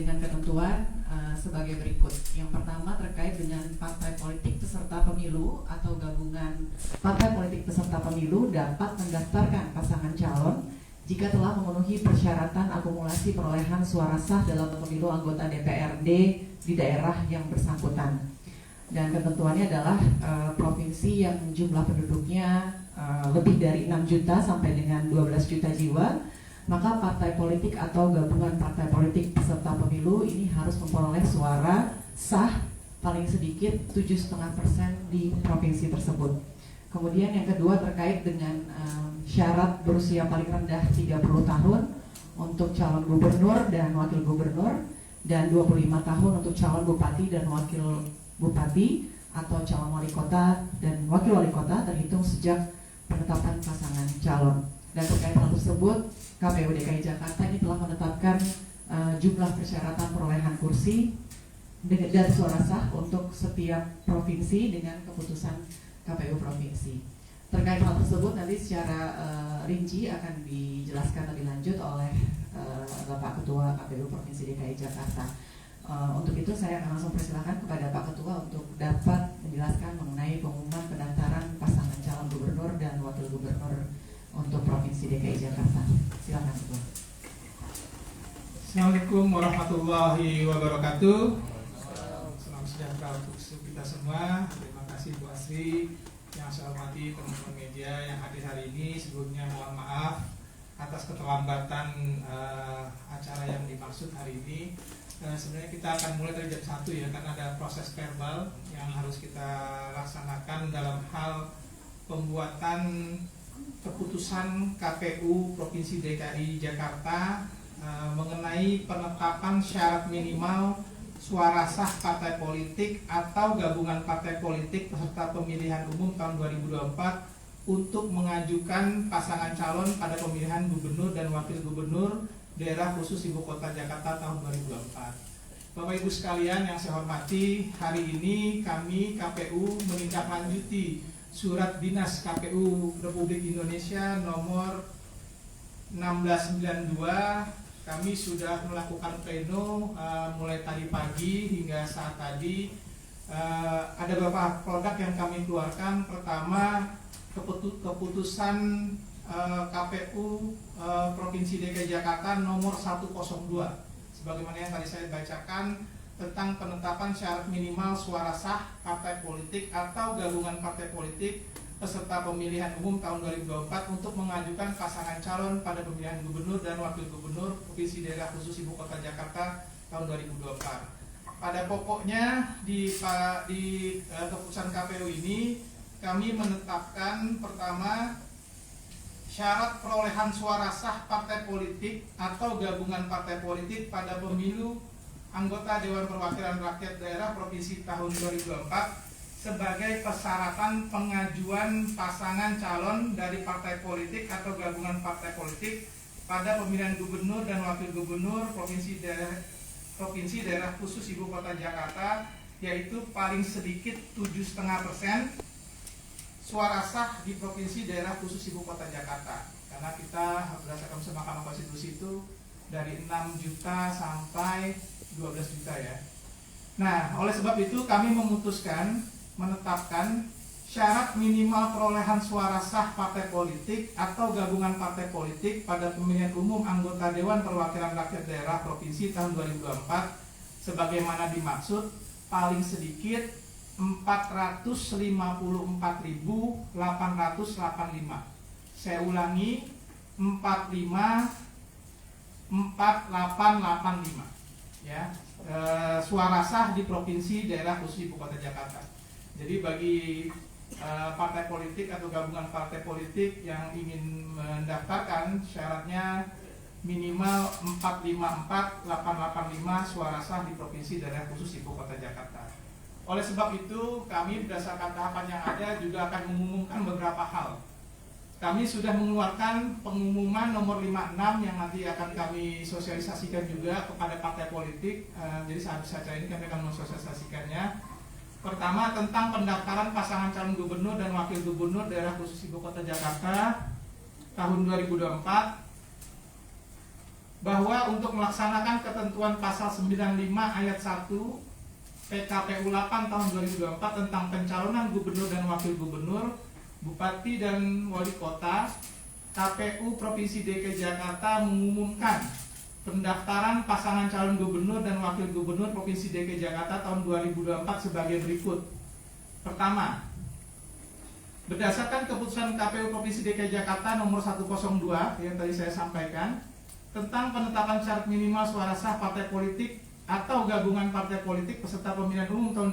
dengan ketentuan sebagai berikut. Yang pertama terkait dengan partai politik peserta pemilu atau gabungan partai politik peserta pemilu dapat mendaftarkan pasangan calon jika telah memenuhi persyaratan akumulasi perolehan suara sah dalam pemilu anggota DPRD di daerah yang bersangkutan. Dan ketentuannya adalah provinsi yang jumlah penduduknya lebih dari 6 juta sampai dengan 12 juta jiwa, maka partai politik atau gabungan partai politik peserta pemilu ini harus memperoleh suara sah paling sedikit 7,5% di provinsi tersebut. Kemudian yang kedua terkait dengan syarat berusia paling rendah 30 tahun untuk calon gubernur dan wakil gubernur, dan 25 tahun untuk calon bupati dan wakil bupati atau calon wali kota dan wakil wali kota terhitung sejak penetapan pasangan calon. Dan terkait hal tersebut, KPU DKI Jakarta ini telah menetapkan jumlah persyaratan perolehan kursi dan suara sah untuk setiap provinsi dengan keputusan KPU provinsi. Terkait hal tersebut nanti secara rinci akan dijelaskan lebih lanjut oleh Bapak Ketua KPU Provinsi DKI Jakarta. Untuk itu saya akan langsung persilahkan kepada Pak Ketua untuk dapat menjelaskan mengenai pengumuman pendaftaran pasangan calon gubernur dan wakil gubernur untuk Provinsi DKI Jakarta. Silakan Ketua. Assalamualaikum warahmatullahi wabarakatuh. Salam sejahtera untuk kita semua. Terima kasih Bu Asri. Yang saya hormati teman-teman media yang hadir hari ini. Sebelumnya mohon maaf atas keterlambatan acara yang dimaksud hari ini. Sebenarnya kita akan mulai dari jam 1 ya, karena ada proses verbal yang harus kita laksanakan dalam hal pembuatan keputusan KPU Provinsi DKI Jakarta mengenai penetapan syarat minimal suara sah partai politik atau gabungan partai politik peserta pemilihan umum tahun 2024 untuk mengajukan pasangan calon pada pemilihan gubernur dan wakil gubernur daerah khusus Ibu Kota Jakarta tahun 2024. Bapak Ibu sekalian yang saya hormati, hari ini kami KPU menindaklanjuti Surat Dinas KPU Republik Indonesia nomor 1692. Kami sudah melakukan pleno mulai tadi pagi hingga saat tadi. Ada beberapa produk yang kami keluarkan. Pertama, keputusan KPU Provinsi DKI Jakarta nomor 102, sebagaimana yang tadi saya bacakan, tentang penetapan syarat minimal suara sah partai politik atau gabungan partai politik peserta pemilihan umum tahun 2024 untuk mengajukan pasangan calon pada pemilihan gubernur dan wakil gubernur Provinsi daerah khusus Ibu Kota Jakarta tahun 2024. Pada pokoknya di keputusan KPU ini kami menetapkan pertama, syarat perolehan suara sah partai politik atau gabungan partai politik pada pemilu anggota Dewan Perwakilan Rakyat Daerah Provinsi tahun 2024 sebagai persyaratan pengajuan pasangan calon dari partai politik atau gabungan partai politik pada pemilihan gubernur dan wakil gubernur provinsi daerah khusus Ibu Kota Jakarta, yaitu paling sedikit 7,5% suara sah di provinsi daerah khusus Ibu Kota Jakarta. Karena kita berdasarkan usul Mahkamah Konstitusi itu dari 6 juta sampai 12 juta ya. Nah, oleh sebab itu kami memutuskan menetapkan syarat minimal perolehan suara sah partai politik atau gabungan partai politik pada pemilihan umum anggota Dewan Perwakilan Rakyat Daerah Provinsi tahun 2024 sebagaimana dimaksud, paling sedikit 454.885. Saya ulangi, 454.885 ya, suara sah di provinsi daerah khusus Ibu Kota Jakarta. Jadi bagi partai politik atau gabungan partai politik yang ingin mendaftarkan, syaratnya minimal 454.885 suara sah di provinsi daerah khusus Ibu Kota Jakarta. Oleh sebab itu, kami berdasarkan tahapan yang ada juga akan mengumumkan beberapa hal. Kami sudah mengeluarkan pengumuman nomor 56 yang nanti akan kami sosialisasikan juga kepada partai politik. Jadi sehabis acara ini kami akan mensosialisasikannya. Pertama, tentang pendaftaran pasangan calon gubernur dan wakil gubernur daerah khusus Ibu Kota Jakarta tahun 2024. bahwa untuk melaksanakan ketentuan pasal 95 ayat 1 PKPU 8 tahun 2024 tentang pencalonan gubernur dan wakil gubernur, bupati dan wali kota, KPU Provinsi DKI Jakarta mengumumkan pendaftaran pasangan calon gubernur dan wakil gubernur Provinsi DKI Jakarta tahun 2024 sebagai berikut. Pertama, berdasarkan keputusan KPU Provinsi DKI Jakarta nomor 102 yang tadi saya sampaikan tentang penetapan syarat minimal suara sah partai politik atau gabungan partai politik peserta pemilihan umum tahun